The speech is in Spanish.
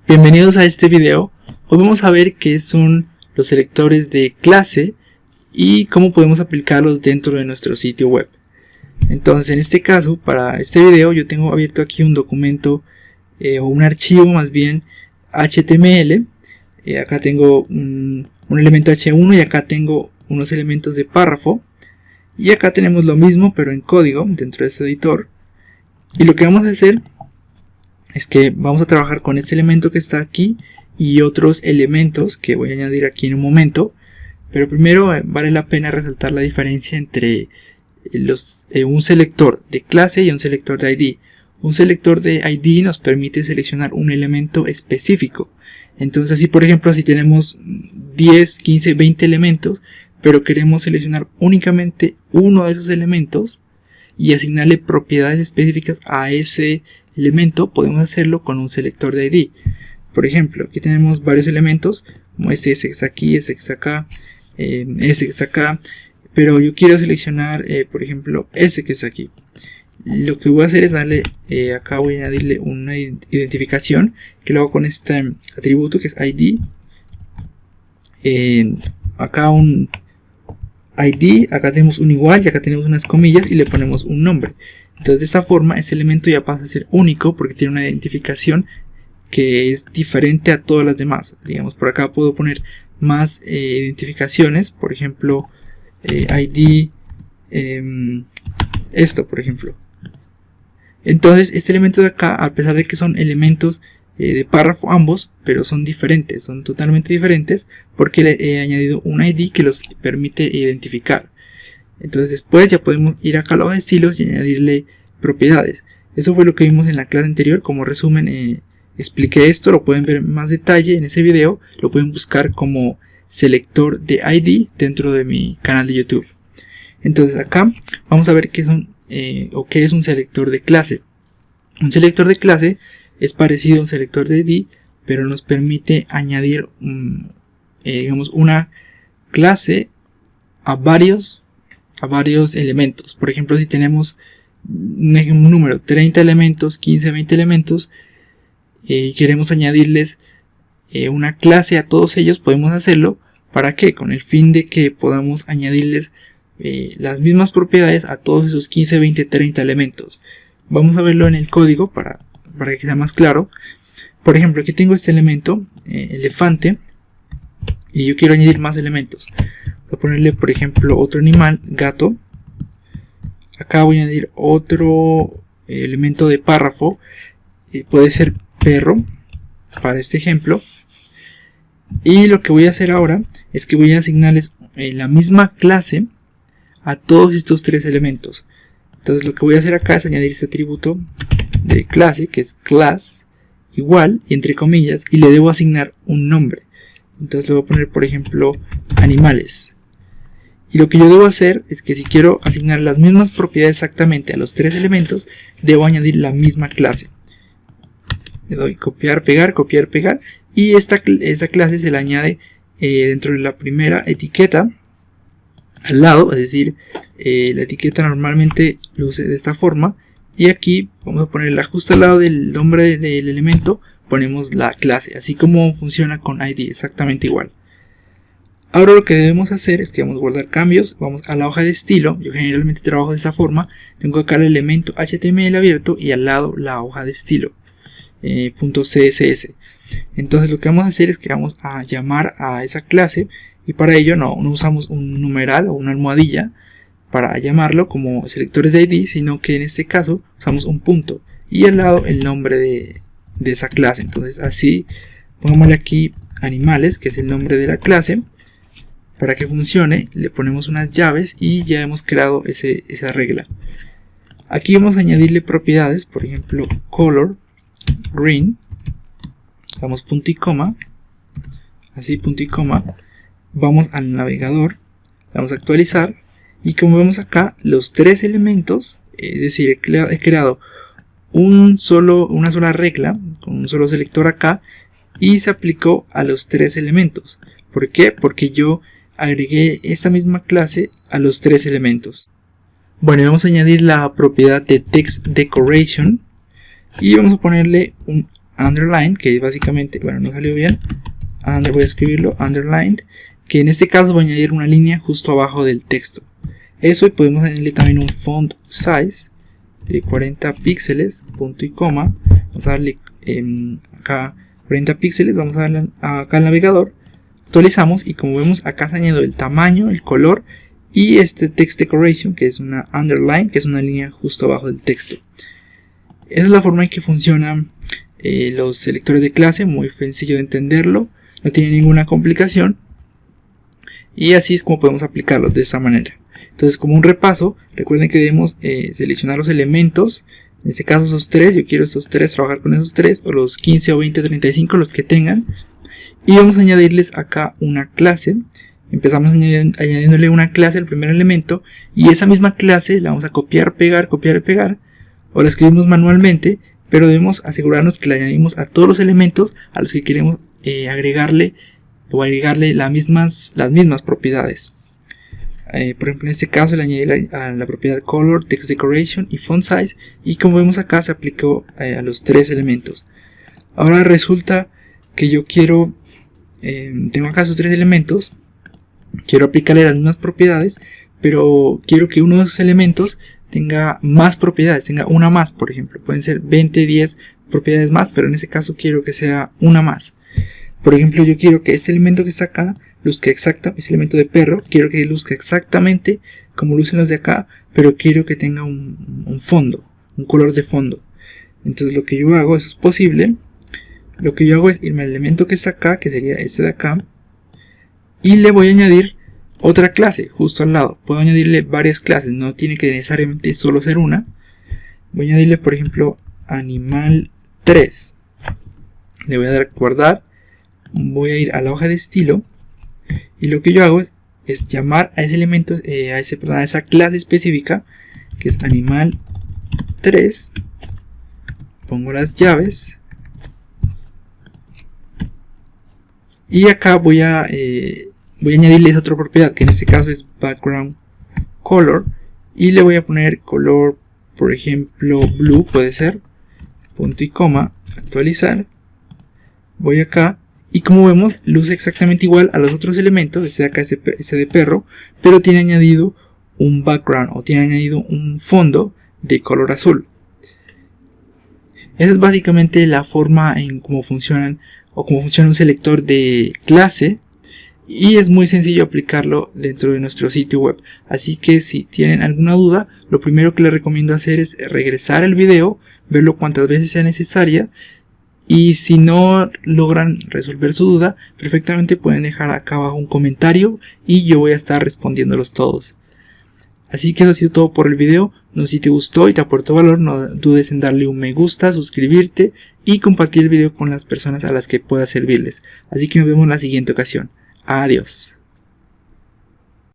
Bienvenidos a este video. Hoy vamos a ver qué son los selectores de clase y cómo podemos aplicarlos dentro de nuestro sitio web. Entonces, en este caso, para este video yo tengo abierto aquí un documento o un archivo más bien HTML. Acá tengo un elemento H1 y acá tengo unos elementos de párrafo. Y acá tenemos lo mismo pero en código dentro de este editor. Y lo que vamos a hacer es que vamos a trabajar con este elemento que está aquí y otros elementos que voy a añadir aquí en un momento. Pero primero vale la pena resaltar la diferencia entre un selector de clase y un selector de ID. Un selector de ID nos permite seleccionar un elemento específico. Entonces así, por ejemplo, si tenemos 10, 15, 20 elementos, pero queremos seleccionar únicamente uno de esos elementos y asignarle propiedades específicas a ese elemento, podemos hacerlo con un selector de ID. Por ejemplo, aquí tenemos varios elementos, como este que está aquí, este que está acá, este que está acá, pero yo quiero seleccionar, por ejemplo, este que está aquí. Lo que voy a hacer es darle, acá voy a añadirle una identificación, que lo hago con este atributo que es ID. Acá un ID, acá tenemos un igual y acá tenemos unas comillas y le ponemos un nombre. Entonces de esta forma ese elemento ya pasa a ser único porque tiene una identificación que es diferente a todas las demás. Digamos, por acá puedo poner más identificaciones, por ejemplo ID, esto por ejemplo. Entonces este elemento de acá, a pesar de que son elementos de párrafo ambos, pero son diferentes, son totalmente diferentes porque le he añadido un ID que los permite identificar. Entonces después ya podemos ir acá a la hoja de estilos y añadirle propiedades. Eso fue lo que vimos en la clase anterior. Como resumen, expliqué esto, lo pueden ver en más detalle en ese video, lo pueden buscar como selector de ID dentro de mi canal de YouTube. Entonces acá vamos a ver qué son o qué es un selector de clase. Un selector de clase es parecido a un selector de ID, pero nos permite añadir digamos una clase a varios elementos. Por ejemplo, si tenemos un número 30 elementos, 15, 20 elementos y queremos añadirles una clase a todos ellos, podemos hacerlo. ¿Para qué? Con el fin de que podamos añadirles las mismas propiedades a todos esos 15, 20, 30 elementos. Vamos a verlo en el código para que sea más claro. Por ejemplo, aquí tengo este elemento, elefante, y yo quiero añadir más elementos. Voy a ponerle, por ejemplo, otro animal, gato. Acá voy a añadir otro elemento de párrafo, puede ser perro, para este ejemplo. Y lo que voy a hacer ahora es que voy a asignarles la misma clase a todos estos tres elementos. Entonces lo que voy a hacer acá es añadir este atributo de clase, que es class, igual, y entre comillas, y le debo asignar un nombre. Entonces le voy a poner, por ejemplo, animales. Y lo que yo debo hacer es que si quiero asignar las mismas propiedades exactamente a los tres elementos, debo añadir la misma clase. Le doy copiar, pegar, y esta clase se la añade dentro de la primera etiqueta al lado, es decir, la etiqueta normalmente luce de esta forma, y aquí vamos a ponerla justo al lado del nombre del elemento, ponemos la clase, así como funciona con ID, exactamente igual. Ahora lo que debemos hacer es que vamos a guardar cambios, vamos a la hoja de estilo. Yo generalmente trabajo de esa forma, tengo acá el elemento HTML abierto y al lado la hoja de estilo, .css. Entonces lo que vamos a hacer es que vamos a llamar a esa clase, y para ello no usamos un numeral o una almohadilla para llamarlo como selectores de ID, sino que en este caso usamos un punto y al lado el nombre de esa clase. Entonces así, pongámosle aquí animales, que es el nombre de la clase. Para que funcione le ponemos unas llaves y ya hemos creado esa regla. Aquí vamos a añadirle propiedades, por ejemplo color green, damos punto y coma, así punto y coma, vamos al navegador, vamos a actualizar y como vemos acá los tres elementos, es decir, he creado una sola regla con un solo selector acá y se aplicó a los tres elementos. ¿Por qué? Porque yo agregué esta misma clase a los tres elementos. Bueno, y vamos a añadir la propiedad de text decoration y vamos a ponerle un underline, que básicamente, bueno, no salió bien, voy a escribirlo, underlined, que en este caso voy a añadir una línea justo abajo del texto. Eso, y podemos añadirle también un font size de 40 píxeles, punto y coma. Vamos a darle acá 40 píxeles, vamos a darle acá al navegador, actualizamos, y como vemos acá se añadió el tamaño, el color y este text decoration, que es una underline, que es una línea justo abajo del texto. Esa es la forma en que funcionan los selectores de clase, muy sencillo de entenderlo, no tiene ninguna complicación, y así es como podemos aplicarlos de esta manera. Entonces, como un repaso, recuerden que debemos seleccionar los elementos, en este caso esos 3, yo quiero esos 3, trabajar con esos 3, o los 15 o 20 o 35, los que tengan, y vamos a añadirles acá una clase. Empezamos añadiéndole una clase al primer elemento, y esa misma clase la vamos a copiar, pegar, o la escribimos manualmente, pero debemos asegurarnos que la añadimos a todos los elementos a los que queremos agregarle las mismas propiedades. Por ejemplo, en este caso le añadí a la propiedad color, text decoration y font size, y como vemos acá se aplicó a los 3 elementos. Ahora resulta que yo quiero, tengo acá esos 3 elementos, quiero aplicarle las mismas propiedades, pero quiero que uno de esos elementos tenga más propiedades, tenga una más, por ejemplo. Pueden ser 20, 10 propiedades más, pero en este caso quiero que sea una más. Por ejemplo, yo quiero que este elemento que está acá luzca exactamente, ese elemento de perro, quiero que luzca exactamente como lucen los de acá, pero quiero que tenga un fondo, un color de fondo. Entonces lo que yo hago, eso es posible, lo que yo hago es irme al elemento que está acá, que sería este de acá, y le voy a añadir otra clase justo al lado. Puedo añadirle varias clases, no tiene que necesariamente solo ser una. Voy a añadirle, por ejemplo, animal 3. Le voy a dar guardar, voy a ir a la hoja de estilo, y lo que yo hago es llamar a ese elemento, a esa clase específica, que es animal 3. Pongo las llaves, y acá voy a añadirles otra propiedad, que en este caso es background color, y le voy a poner color, por ejemplo, blue puede ser, punto y coma, actualizar. Voy acá, y como vemos, luce exactamente igual a los otros elementos, este de acá, ese de perro, pero tiene añadido un background, o tiene añadido un fondo de color azul. Esa es básicamente la forma en cómo funcionan, o cómo funciona un selector de clase, y es muy sencillo aplicarlo dentro de nuestro sitio web. Así que si tienen alguna duda, lo primero que les recomiendo hacer es regresar al video, verlo cuantas veces sea necesaria, y si no logran resolver su duda, perfectamente pueden dejar acá abajo un comentario y yo voy a estar respondiéndolos todos. Así que eso ha sido todo por el video. Si te gustó y te aportó valor, no dudes en darle un me gusta, suscribirte y compartir el video con las personas a las que pueda servirles. Así que nos vemos en la siguiente ocasión. Adiós.